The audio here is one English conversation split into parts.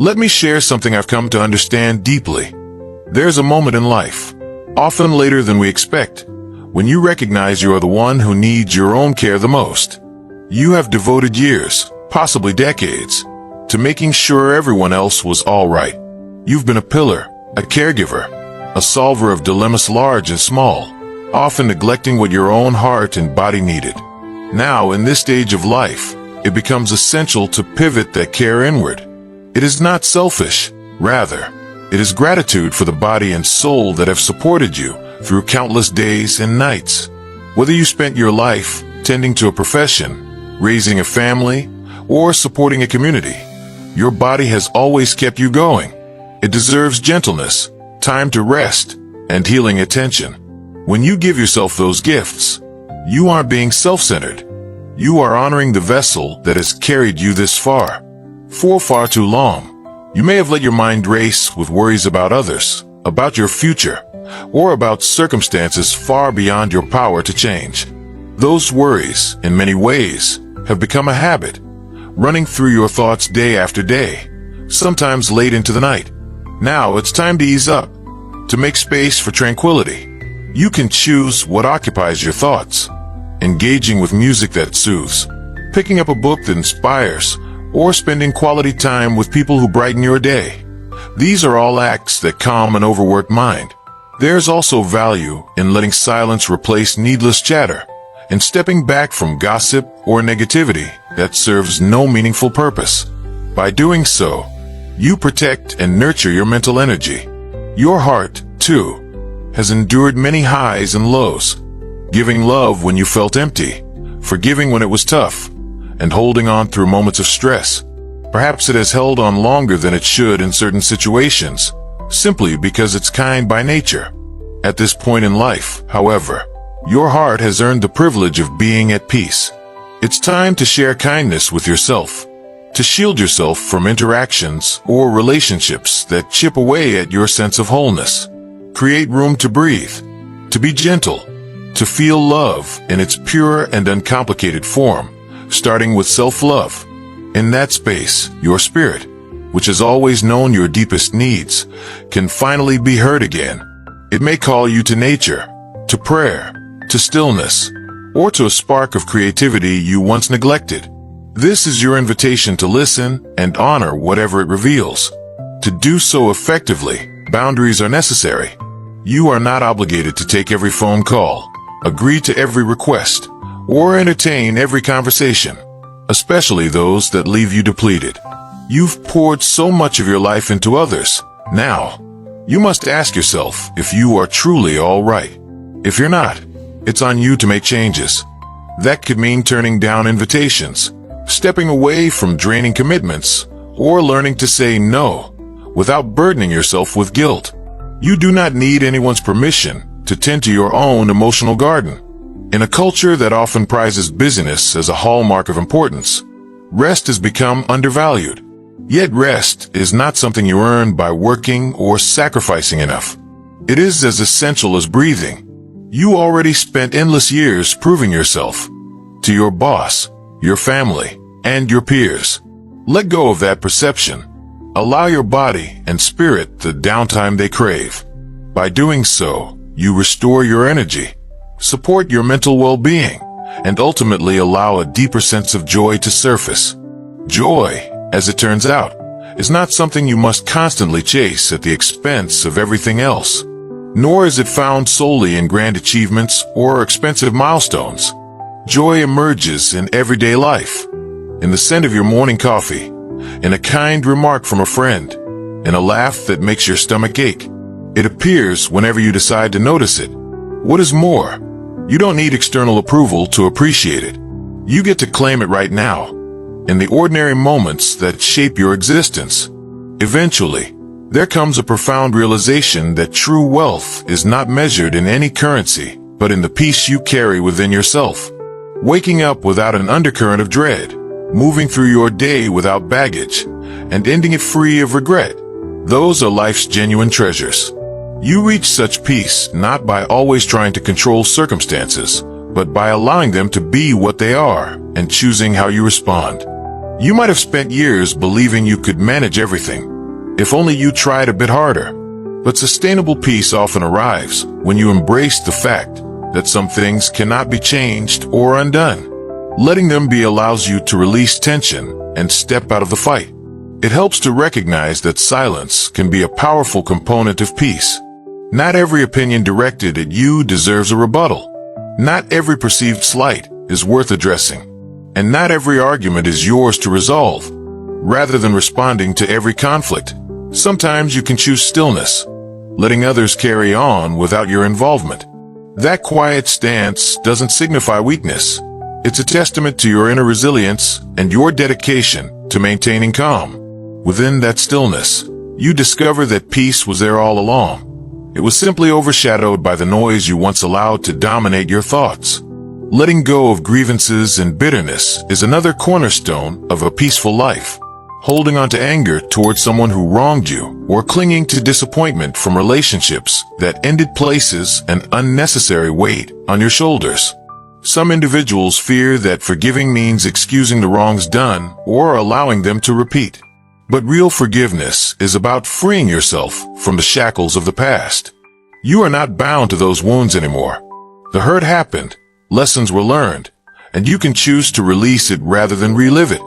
Let me share something I've come to understand deeply. There's a moment in life, often later than we expect, when you recognize you are the one who needs your own care the most. You have devoted years, possibly decades, to making sure everyone else was all right. You've been a pillar, a caregiver, a solver of dilemmas large and small, often neglecting what your own heart and body needed. Now, in this stage of life, it becomes essential to pivot that care inward. It is not selfish, rather, it is gratitude for the body and soul that have supported you through countless days and nights. Whether you spent your life tending to a profession, raising a family, or supporting a community, your body has always kept you going. It deserves gentleness, time to rest, and healing attention. When you give yourself those gifts, you aren't being self-centered. You are honoring the vessel that has carried you this far. For far too long, you may have let your mind race with worries about others, about your future, or about circumstances far beyond your power to change. Those worries, in many ways, have become a habit, running through your thoughts day after day, sometimes late into the night. Now it's time to ease up, to make space for tranquility. You can choose what occupies your thoughts, engaging with music that soothes, picking up a book that inspires, or spending quality time with people who brighten your day. These are all acts that calm an overworked mind. There's also value in letting silence replace needless chatter, and stepping back from gossip or negativity that serves no meaningful purpose. By doing so, you protect and nurture your mental energy. Your heart, too, has endured many highs and lows, giving love when you felt empty, forgiving when it was tough, and holding on through moments of stress. Perhaps it has held on longer than it should in certain situations, simply because it's kind by nature. At this point in life, however, your heart has earned the privilege of being at peace. It's time to share kindness with yourself, to shield yourself from interactions or relationships that chip away at your sense of wholeness. Create room to breathe, to be gentle, to feel love in its pure and uncomplicated form, starting with self-love. In that space, your spirit, which has always known your deepest needs, can finally be heard again. It may call you to nature, to prayer, to stillness, or to a spark of creativity you once neglected. This is your invitation to listen and honor whatever it reveals. To do so effectively, boundaries are necessary. You are not obligated to take every phone call, agree to every request, or entertain every conversation, especially those that leave you depleted. You've poured so much of your life into others. Now, you must ask yourself if you are truly all right. If you're not, it's on you to make changes. That could mean turning down invitations, stepping away from draining commitments, or learning to say no without burdening yourself with guilt. You do not need anyone's permission to tend to your own emotional garden. In a culture that often prizes busyness as a hallmark of importance, rest has become undervalued. Yet rest is not something you earn by working or sacrificing enough. It is as essential as breathing. You already spent endless years proving yourself to your boss, your family, and your peers. Let go of that perception. Allow your body and spirit the downtime they crave. By doing so, you restore your energy, support your mental well-being, and ultimately allow a deeper sense of joy to surface. Joy, as it turns out, is not something you must constantly chase at the expense of everything else. Nor is it found solely in grand achievements or expensive milestones. Joy emerges in everyday life, in the scent of your morning coffee, in a kind remark from a friend, in a laugh that makes your stomach ache. It appears whenever you decide to notice it. What is more, you don't need external approval to appreciate it. You get to claim it right now, in the ordinary moments that shape your existence. Eventually, there comes a profound realization that true wealth is not measured in any currency, but in the peace you carry within yourself. Waking up without an undercurrent of dread, moving through your day without baggage, and ending it free of regret. Those are life's genuine treasures. You reach such peace not by always trying to control circumstances, but by allowing them to be what they are and choosing how you respond. You might have spent years believing you could manage everything, if only you tried a bit harder. But sustainable peace often arrives when you embrace the fact that some things cannot be changed or undone. Letting them be allows you to release tension and step out of the fight. It helps to recognize that silence can be a powerful component of peace. Not every opinion directed at you deserves a rebuttal. Not every perceived slight is worth addressing. And not every argument is yours to resolve. Rather than responding to every conflict, sometimes you can choose stillness, letting others carry on without your involvement. That quiet stance doesn't signify weakness. It's a testament to your inner resilience and your dedication to maintaining calm. Within that stillness, you discover that peace was there all along. It was simply overshadowed by the noise you once allowed to dominate your thoughts. Letting go of grievances and bitterness is another cornerstone of a peaceful life. Holding on to anger towards someone who wronged you, or clinging to disappointment from relationships that ended places an unnecessary weight on your shoulders. Some individuals fear that forgiving means excusing the wrongs done or allowing them to repeat. But real forgiveness is about freeing yourself from the shackles of the past. You are not bound to those wounds anymore. The hurt happened, lessons were learned, and you can choose to release it rather than relive it.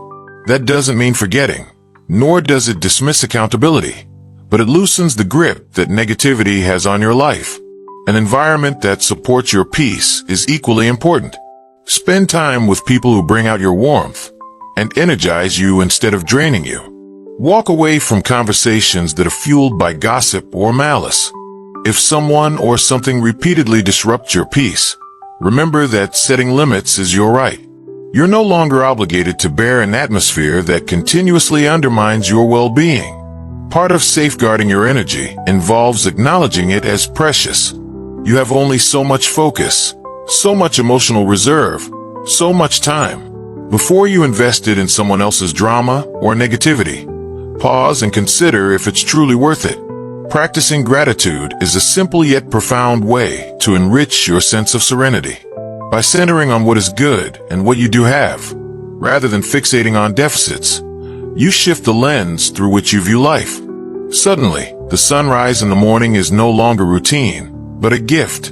That doesn't mean forgetting, nor does it dismiss accountability, but it loosens the grip that negativity has on your life. An environment that supports your peace is equally important. Spend time with people who bring out your warmth and energize you instead of draining you. Walk away from conversations that are fueled by gossip or malice. If someone or something repeatedly disrupts your peace, remember that setting limits is your right. You're no longer obligated to bear an atmosphere that continuously undermines your well-being. Part of safeguarding your energy involves acknowledging it as precious. You have only so much focus, so much emotional reserve, so much time. Before you invest it in someone else's drama or negativity, pause and consider if it's truly worth it. Practicing gratitude is a simple yet profound way to enrich your sense of serenity. By centering on what is good and what you do have, rather than fixating on deficits, you shift the lens through which you view life. Suddenly, the sunrise in the morning is no longer routine, but a gift.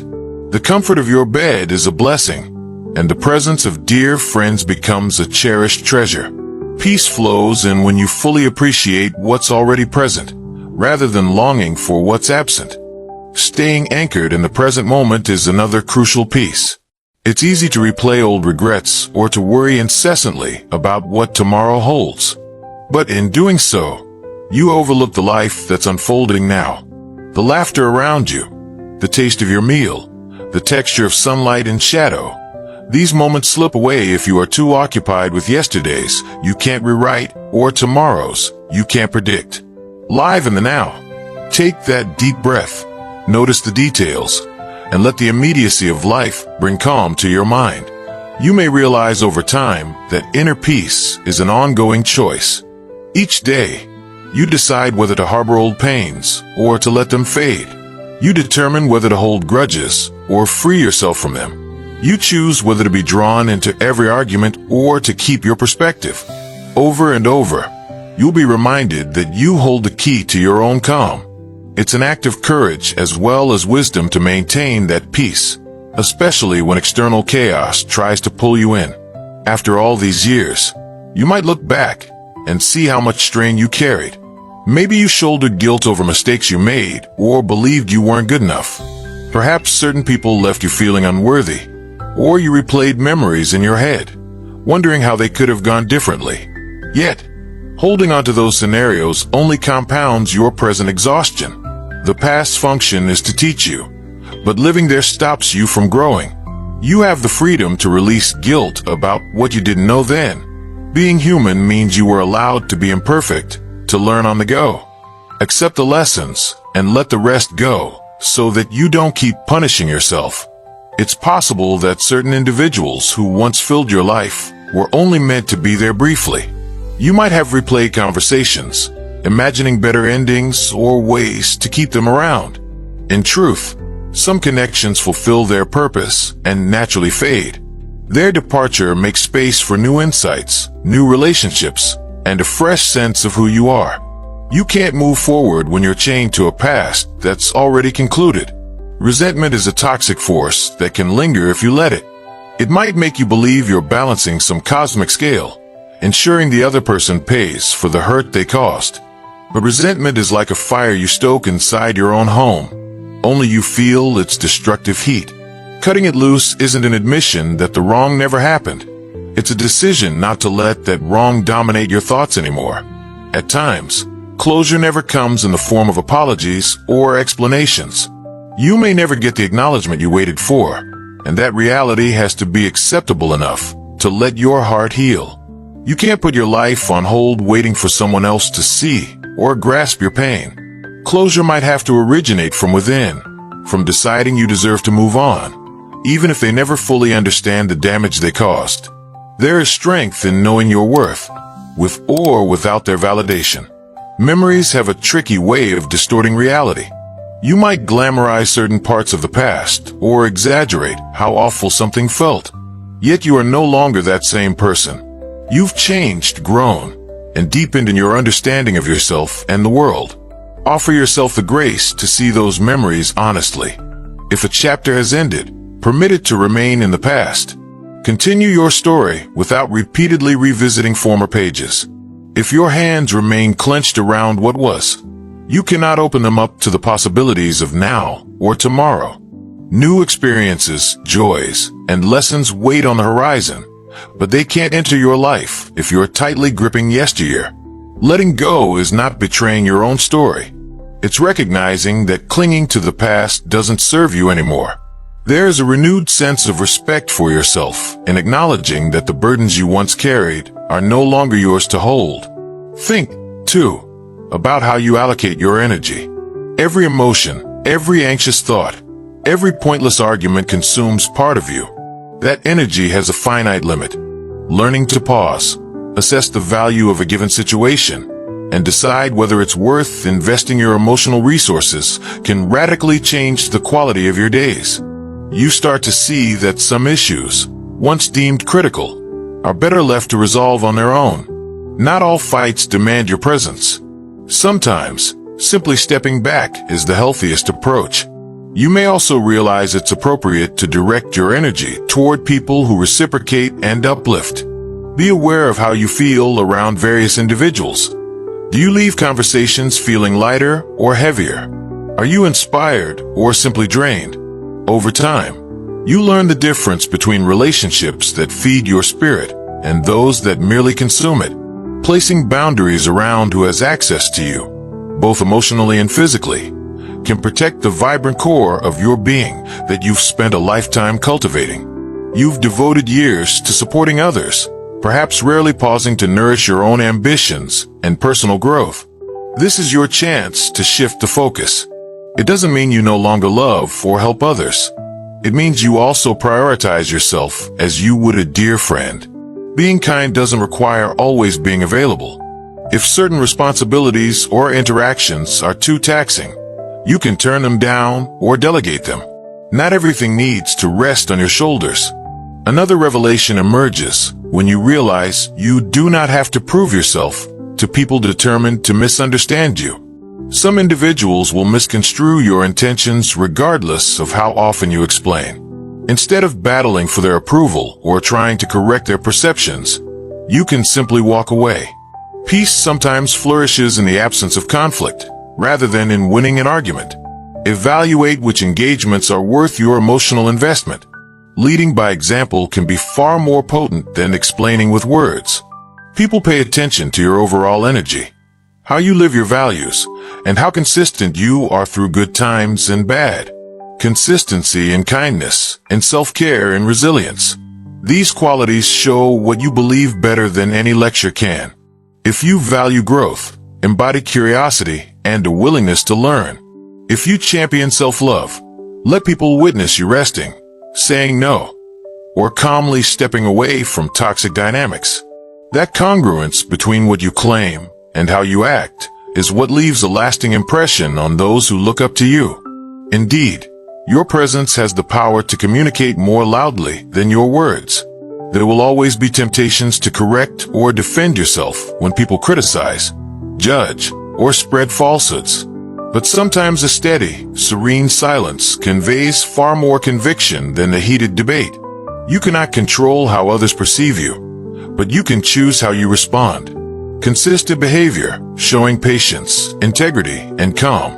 The comfort of your bed is a blessing, and the presence of dear friends becomes a cherished treasure. Peace flows in when you fully appreciate what's already present, rather than longing for what's absent. Staying anchored in the present moment is another crucial piece. It's easy to replay old regrets or to worry incessantly about what tomorrow holds. But in doing so, you overlook the life that's unfolding now. The laughter around you, the taste of your meal, the texture of sunlight and shadow. These moments slip away if you are too occupied with yesterdays you can't rewrite or tomorrows you can't predict. Live in the now. Take that deep breath, notice the details, and let the immediacy of life bring calm to your mind. You may realize over time that inner peace is an ongoing choice. Each day, you decide whether to harbor old pains or to let them fade. You determine whether to hold grudges or free yourself from them. You choose whether to be drawn into every argument or to keep your perspective. Over and over, you'll be reminded that you hold the key to your own calm. It's an act of courage as well as wisdom to maintain that peace, especially when external chaos tries to pull you in. After all these years, you might look back and see how much strain you carried. Maybe you shouldered guilt over mistakes you made or believed you weren't good enough. Perhaps certain people left you feeling unworthy, or you replayed memories in your head, wondering how they could have gone differently. Yet, holding on to those scenarios only compounds your present exhaustion. The past's function is to teach you, but living there stops you from growing. You have the freedom to release guilt about what you didn't know then. Being human means you were allowed to be imperfect, to learn on the go. Accept the lessons and let the rest go so that you don't keep punishing yourself. It's possible that certain individuals who once filled your life were only meant to be there briefly. You might have replayed conversations, imagining better endings or ways to keep them around. In truth, some connections fulfill their purpose and naturally fade. Their departure makes space for new insights, new relationships, and a fresh sense of who you are. You can't move forward when you're chained to a past that's already concluded. Resentment is a toxic force that can linger if you let it. It might make you believe you're balancing some cosmic scale, ensuring the other person pays for the hurt they caused. But resentment is like a fire you stoke inside your own home. Only you feel its destructive heat. Cutting it loose isn't an admission that the wrong never happened. It's a decision not to let that wrong dominate your thoughts anymore. At times, closure never comes in the form of apologies or explanations. You may never get the acknowledgement you waited for, and that reality has to be acceptable enough to let your heart heal. You can't put your life on hold waiting for someone else to see or grasp your pain. Closure might have to originate from within, from deciding you deserve to move on, even if they never fully understand the damage they caused. There is strength in knowing your worth, with or without their validation. Memories have a tricky way of distorting reality. You might glamorize certain parts of the past or exaggerate how awful something felt. Yet you are no longer that same person. You've changed, grown, and deepened in your understanding of yourself and the world. Offer yourself the grace to see those memories honestly. If a chapter has ended, permit it to remain in the past. Continue your story without repeatedly revisiting former pages. If your hands remain clenched around what was, you cannot open them up to the possibilities of now or tomorrow. New experiences, joys, and lessons wait on the horizon, but they can't enter your life if you're tightly gripping yesteryear. Letting go is not betraying your own story. It's recognizing that clinging to the past doesn't serve you anymore. There is a renewed sense of respect for yourself in acknowledging that the burdens you once carried are no longer yours to hold. Think, too, about how you allocate your energy. Every emotion, every anxious thought, every pointless argument consumes part of you. That energy has a finite limit. Learning to pause, assess the value of a given situation, and decide whether it's worth investing your emotional resources can radically change the quality of your days. You start to see that some issues, once deemed critical, are better left to resolve on their own. Not all fights demand your presence. Sometimes, simply stepping back is the healthiest approach. You may also realize it's appropriate to direct your energy toward people who reciprocate and uplift. Be aware of how you feel around various individuals. Do you leave conversations feeling lighter or heavier? Are you inspired or simply drained? Over time, you learn the difference between relationships that feed your spirit and those that merely consume it. Placing boundaries around who has access to you, both emotionally and physically, can protect the vibrant core of your being that you've spent a lifetime cultivating. You've devoted years to supporting others, perhaps rarely pausing to nourish your own ambitions and personal growth. This is your chance to shift the focus. It doesn't mean you no longer love or help others. It means you also prioritize yourself as you would a dear friend. Being kind doesn't require always being available. If certain responsibilities or interactions are too taxing, you can turn them down or delegate them. Not everything needs to rest on your shoulders. Another revelation emerges when you realize you do not have to prove yourself to people determined to misunderstand you. Some individuals will misconstrue your intentions regardless of how often you explain. Instead of battling for their approval or trying to correct their perceptions, you can simply walk away. Peace sometimes flourishes in the absence of conflict, rather than in winning an argument. Evaluate which engagements are worth your emotional investment. Leading by example can be far more potent than explaining with words. People pay attention to your overall energy, how you live your values, and how consistent you are through good times and bad. Consistency and kindness, and self-care and resilience. These qualities show what you believe better than any lecture can. If you value growth, embody curiosity, and a willingness to learn. If you champion self-love, let people witness you resting, saying no, or calmly stepping away from toxic dynamics. That congruence between what you claim and how you act is what leaves a lasting impression on those who look up to you. Indeed, your presence has the power to communicate more loudly than your words. There will always be temptations to correct or defend yourself when people criticize, judge, or spread falsehoods. But sometimes a steady, serene silence conveys far more conviction than a heated debate. You cannot control how others perceive you, but you can choose how you respond. Consistent behavior, showing patience, integrity, and calm,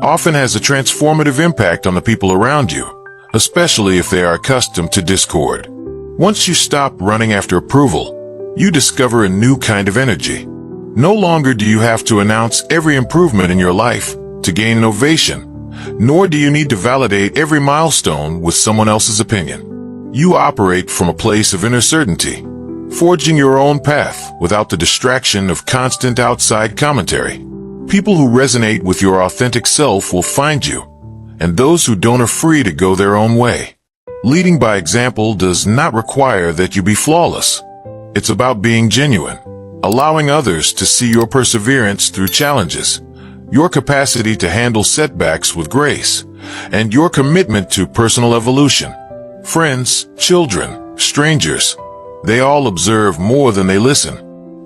often has a transformative impact on the people around you, especially if they are accustomed to discord. Once you stop running after approval, you discover a new kind of energy. No longer do you have to announce every improvement in your life to gain an ovation, nor do you need to validate every milestone with someone else's opinion. You operate from a place of inner certainty, forging your own path without the distraction of constant outside commentary. People who resonate with your authentic self will find you, and those who don't are free to go their own way. Leading by example does not require that you be flawless. It's about being genuine, allowing others to see your perseverance through challenges, your capacity to handle setbacks with grace, and your commitment to personal evolution. Friends, children, strangers, they all observe more than they listen.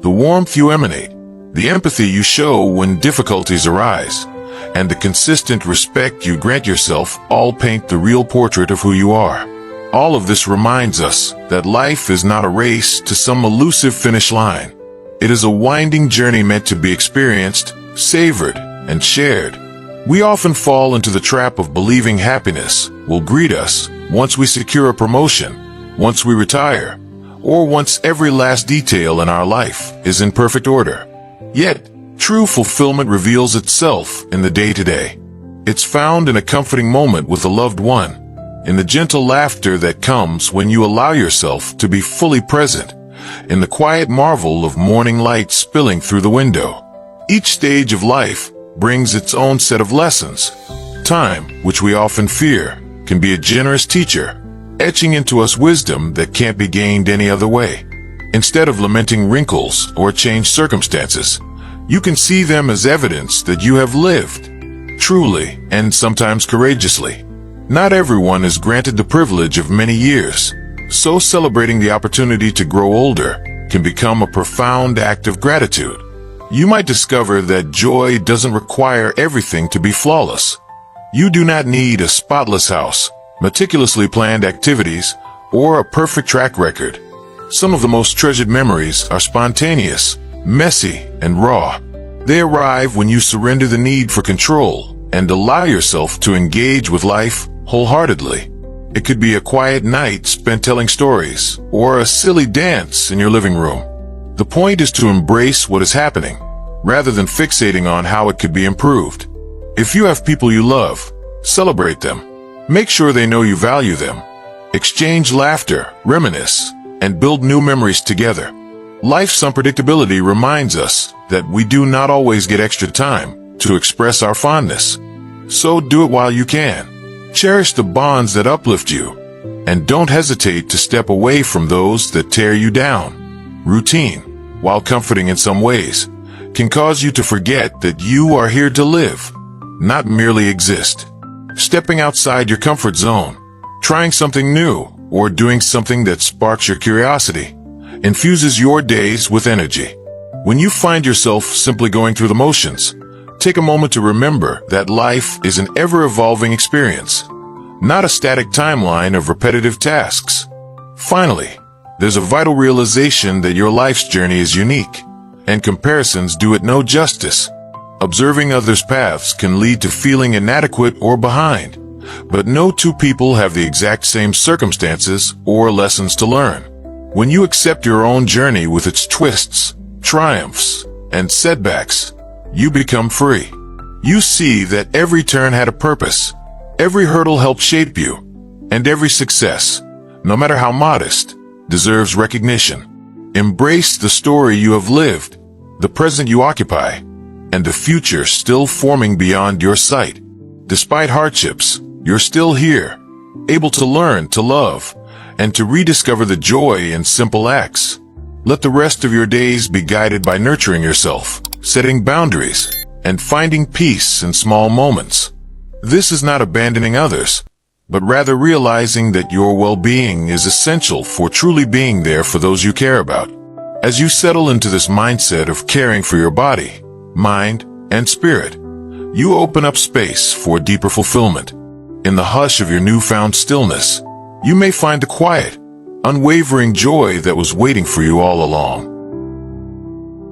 The warmth you emanate, the empathy you show when difficulties arise, and the consistent respect you grant yourself all paint the real portrait of who you are. All of this reminds us that life is not a race to some elusive finish line. It is a winding journey meant to be experienced, savored, and shared. We often fall into the trap of believing happiness will greet us once we secure a promotion, once we retire, or once every last detail in our life is in perfect order. Yet, true fulfillment reveals itself in the day-to-day. It's found in a comforting moment with a loved one, in the gentle laughter that comes when you allow yourself to be fully present, in the quiet marvel of morning light spilling through the window. Each stage of life brings its own set of lessons. Time, which we often fear, can be a generous teacher, etching into us wisdom that can't be gained any other way. Instead of lamenting wrinkles or changed circumstances, you can see them as evidence that you have lived, truly and sometimes courageously. Not everyone is granted the privilege of many years, so celebrating the opportunity to grow older can become a profound act of gratitude. You might discover that joy doesn't require everything to be flawless. You do not need a spotless house, meticulously planned activities, or a perfect track record. Some of the most treasured memories are spontaneous, messy, and raw. They arrive when you surrender the need for control and allow yourself to engage with life wholeheartedly. It could be a quiet night spent telling stories, or a silly dance in your living room. The point is to embrace what is happening, rather than fixating on how it could be improved. If you have people you love, celebrate them. Make sure they know you value them. Exchange laughter, reminisce, and build new memories together. Life's unpredictability reminds us that we do not always get extra time to express our fondness. So do it while you can. Cherish the bonds that uplift you, and don't hesitate to step away from those that tear you down. Routine, while comforting in some ways, can cause you to forget that you are here to live, not merely exist. Stepping outside your comfort zone, trying something new, or doing something that sparks your curiosity, infuses your days with energy. When you find yourself simply going through the motions, take a moment to remember that life is an ever-evolving experience, not a static timeline of repetitive tasks. Finally, there's a vital realization that your life's journey is unique, and comparisons do it no justice. Observing others' paths can lead to feeling inadequate or behind, but no two people have the exact same circumstances or lessons to learn. When you accept your own journey with its twists, triumphs, and setbacks, you become free. You see that every turn had a purpose, every hurdle helped shape you, and every success, no matter how modest, deserves recognition. Embrace the story you have lived, the present you occupy, and the future still forming beyond your sight. Despite hardships, you're still here, able to learn, to love, and to rediscover the joy in simple acts. Let the rest of your days be guided by nurturing yourself, setting boundaries, and finding peace in small moments. This is not abandoning others. but rather realizing that your well-being is essential for truly being there for those you care about. As you settle into this mindset of caring for your body, mind, and spirit, you open up space for deeper fulfillment. In the hush of your newfound stillness, you may find the quiet, unwavering joy that was waiting for you all along.